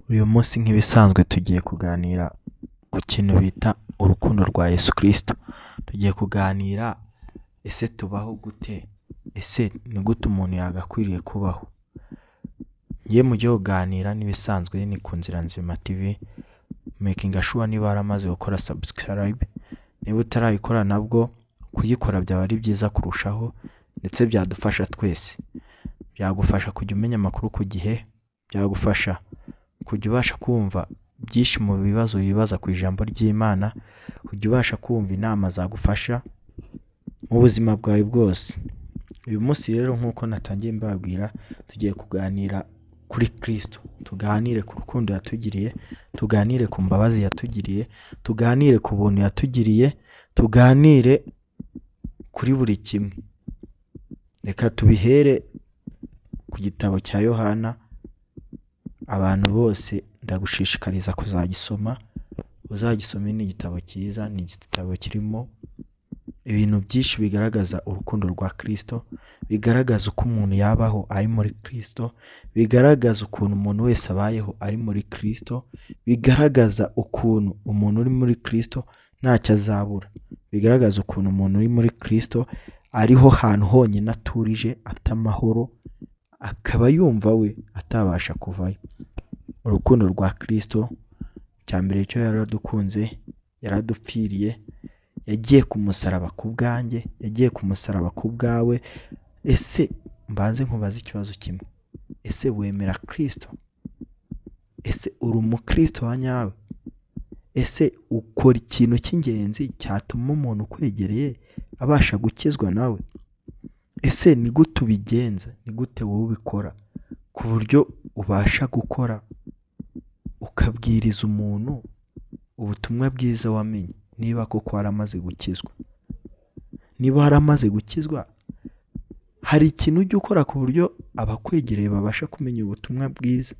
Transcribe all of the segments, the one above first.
Uyu munsi nk'ibisanzwe tugiye kuganira ku kintu bita urukundo rwa Yesu Kristo. Tugiye kuganira ese tubaho gute? Ese ni gute umuntu yagakwiriye kubaho? Ngiye mugiye kuganira n'ibisanzwe ni ku Nzira Nzima TV. Making sure niba waramaze gukora subscribe. Niba utarayikora nabwo kuyikora byaba ari byiza kurushaho ndetse byadufasha twese. Byagufasha kujya umenya amakuru ku gihe, byagufasha kujya ubasha kumva byinshi mu bibazo wibaza ku ijambo ry'Imana, kujya ubasha kumva inama zagufasha mu buzima bwawe bwose. Uyu munsi rero nk'uko natangiye mbabwira, tugiye kuganira kuri Kristo, tuganire ku rukundo yatugiriye, tuganire ku mbabazi yatugiriye, tuganire ku buntu yatugiriye, tuganire kuri buri kimwe. Reka tubihere ku gitabo cya Yohana. Abantu bose ndagushishikariza kuzagisoma, uzagisome. Ni igitabo cyiza, ni igitabo kirimo ibintu byinshi bigaragaza urukundo rwa Kristo, bigaragaza uko umuntu yabaho ari muri Kristo, bigaragaza ukuntu umuntu wese abayeho ari muri Kristo, bigaragaza ukuntu umuntu uri muri Kristo ntacyo azabura, bigaragaza ukuntu umuntu uri muri Kristo ariho hantu honyine aturije, afite amahoro, akaba yumva we atabasha kuvayo. Urukundo rwa Kristo, cya mbere cyo yaradukunze, yaradupfiriye, yagiye ku musaraba ku bwanjye, yagiye ku musaraba ku bwawe. Ese mbanze nkubaza ikibazo kimwe, ese wemera Kristo? Ese uri umukristo wa nyawe? Ese ukora ikintu cy'ingenzi cyatuma umuntu ukwegereye abasha gukizwa nawe? Ese ni gute ubigenza? Ni gute wowe ubikora ku buryo ubasha gukora ukabwiriza umuntu ubutumwa bwiza wamenye, niba koko waramaze gukizwa? Niba waramaze gukizwa, hari ikintu ujya ukora ku buryo abakwegereye babasha kumenya ubutumwa bwiza?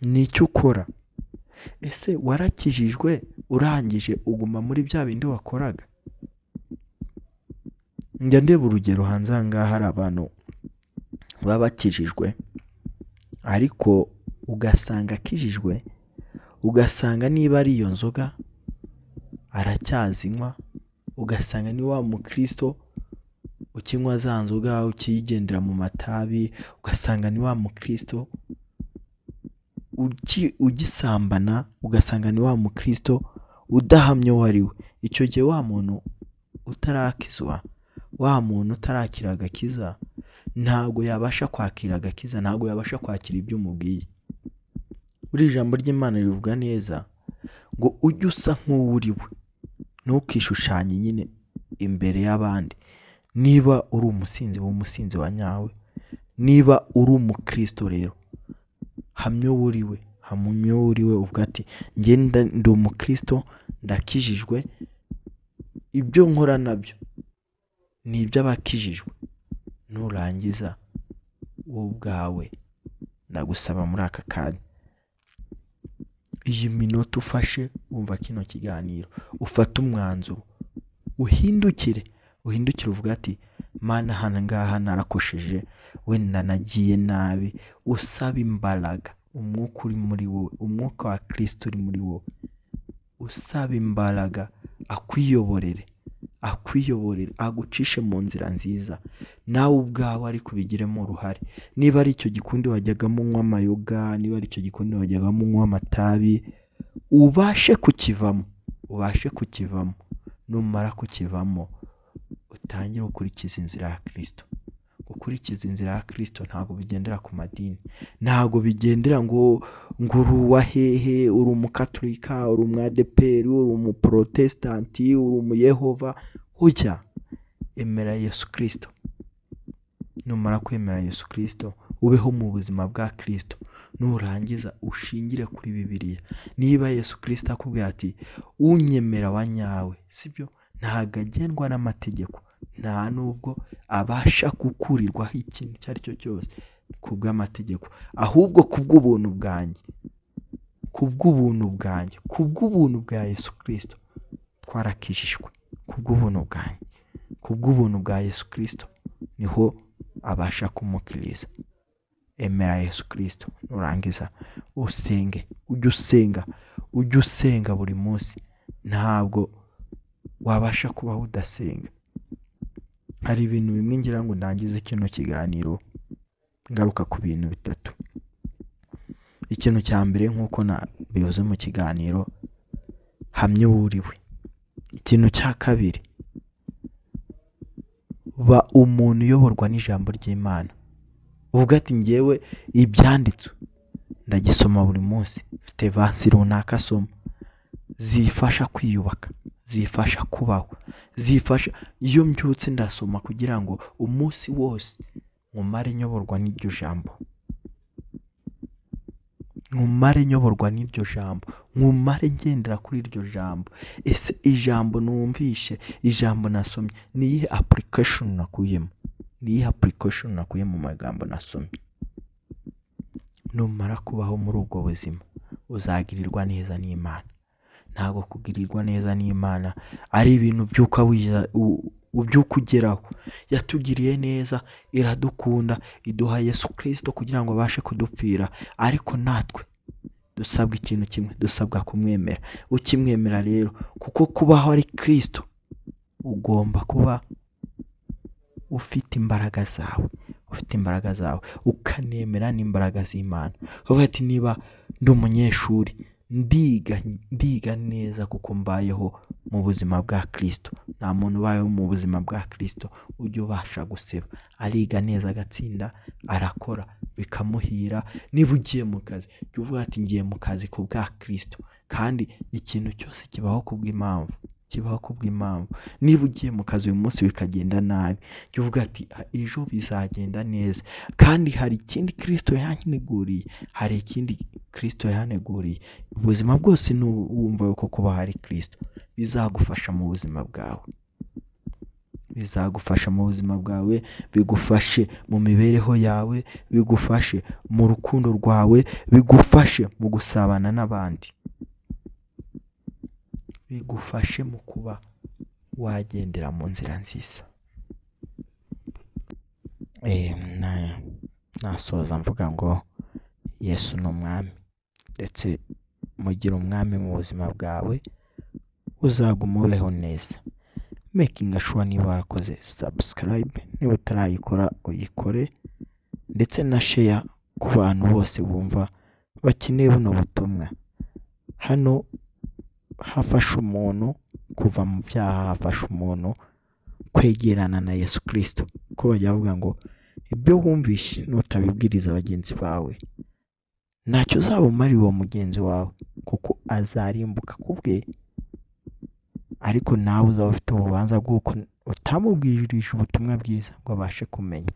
Ni icyo ukora. Ese warakijijwe urangije uguma muri bya bindi wakoraga? Njya ndeba urugero hanze aha ngaha, hari abantu baba bakijijwe ariko ugasanga akijijwe, ugasanga niba ari iyo nzoga aracyazinywa, ugasanga ni wa mukristo ukinywa za nzoga, ukigendera mu matabi, ugasanga ni wa mukristo ugisambana, ugasanga ni wa mukristo udahamya uwo ari we. Icyo gihe wa muntu utarakizwa, wa muntu utarakira agakiza, ntabwo yabasha kwakira agakiza, ntabwo yabasha kwakira ibyo umubwiye. Buri jambo ry'Imana rivuga neza ngo ujye usa nk'uwo uri we, ntukishushanye nyine imbere y'abandi. Niba uri umusinzi, w'umusinzi wa nyawe. Niba uri umukristo rero, hamya uwo uri we, hamya uwo uri we, uvuga ati njye ndi umukristo, ndakijijwe, ibyo nkora nabyo ni iby'abakijijwe. Nurangiza wowe ubwawe, ndagusaba muri aka kanya, iyi minota ufashe wumva kino kiganiro, ufate umwanzuro, uhindukire uvuga ati Mana, hano ngaha narakosheje, wenda nagiye nabi. Usaba imbaraga, umwuka uri muri wowe, umwuka wa Kristo uri muri wowe, usaba imbaraga akwiyoborere, agucishe mu nzira nziza, nawe ubwawe ari kubigiremo uruhare. Niba ari icyo gikundi wajyagamo unywa amayoga, niba ari icyo gikundi wajyagamo unywa amatabi, ubashe kukivamo. Numara kukivamo, utangire gukurikiza inzira ya Kristo. Gukurikiza inzira ya Kristo ntabwo bigendera ku madini, ntabwo bigendera ngo uri uwa hehe, uri umukatolika, uri umwadeperi, uri umuprotestanti, uri umuyehova. Ujya emera Yesu Kristo. Numara kwemera Yesu Kristo, ubeho mu buzima bwa Kristo. Nurangiza ushingire kuri Bibiliya. Niba Yesu Kristo akubwira ati unyemera wa nyawe, sibyo, ntabwo agendwa n'amategeko, nta nubwo abasha gukurirwaho ikintu icyo ari cyo cyose ku bw'amategeko, ahubwo kubw'ubuntu bwa Yesu Kristo twarakijijwe. Kubw'ubuntu bwa Yesu Kristo niho abasha kumukiriza. emera Yesu Kristo, nurangiza usenge, ujye usenga buri munsi. Ntabwo wabasha kubaho udasenga. Hari ibintu bimwe ngira ngo ndangize kino kiganiro ngaruka ku bintu bitatu. Ikintu cya mbere nk'uko nabivuze mu kiganiro, hamya uwo uriwe. Ikintu cya kabiri, ba umuntu uyoborwa n'ijambo ry'Imana. Uvuga ati njyewe ibyanditswe ndagisoma buri munsi, mfite vansi runaka asoma, zifasha kwiyubaka, zifasha kubaho, zifasha iyo mbyutse ndasoma kugira ngo umunsi wose nkumare nyoborwa n'iryo jambo, nkumare nyoborwa n'iryo jambo, nkumare ngendera kuri iryo jambo. Ese ijambo numvishe, ijambo nasomye, niyihe application nakuyemo, niyihe application nakuye mu magambo nasomye? Numara kubaho muri ubwo buzima uzagirirwa neza n'Imana. Ntabwo kugirirwa neza n'Imana ari ibintu ubyuka ugeraho. Yatugiriye neza, iradukunda, iduha Yesu Kristo kugira ngo abashe kudupfira, ariko natwe dusabwa ikintu kimwe, dusabwa kumwemera. Ukimwemera rero, kuko kubaho ari Kristo, ugomba kuba ufite imbaraga zawe, ukanemera n'imbaraga z'Imana. Uvuga ati niba ndi umunyeshuri, ndiga neza kuko mbayeho mu buzima bwa Kristo. Nta muntu ubayeho mu buzima bwa Kristo ujya ubasha guseba. Ariga neza, agatsinda, arakora, bikamuhira. Niba ugiye mu kazi, jya uvuga ati ngiye mu kazi ku bwa Kristo, kandi ikintu cyose kibaho kubw'impamvu. Niba ugiye mu kazi uyu munsi bikagenda nabi, jya uvuga ati ejo bizagenda neza, kandi hari ikindi Kristo yanteguriye, Ubuzima bwose wumva yuko kuba hari Kristo bizagufasha mu buzima bwawe, bigufashe mu mibereho yawe, bigufashe mu rukundo rwawe, bigufashe mu gusabana n'abandi, bigufashe mu kuba wagendera mu nzira nziza. Nasoza mvuga ngo Yesu ni umwami, ndetse mugira umwami mu buzima bwawe, uzaguma ubeho neza. Making sure niba warakoze subscribe, niba utarayikora uyikore, ndetse na share ku bantu bose bumva bakeneye buno butumwa. Hano hafasha umuntu kuva mu byaha, hafasha umuntu kwegerana na Yesu Kristo. Ko bajya bavuga ngo ibyo wumvishe nutabibwiriza bagenzi bawe, ntacyo uzaba umariye uwo mugenzi wawe, kuko azarimbuka kubwe, ariko nawe uzaba ufite ububanza bw'uko utamubwirije ubutumwa bwiza ngo abashe kumenya.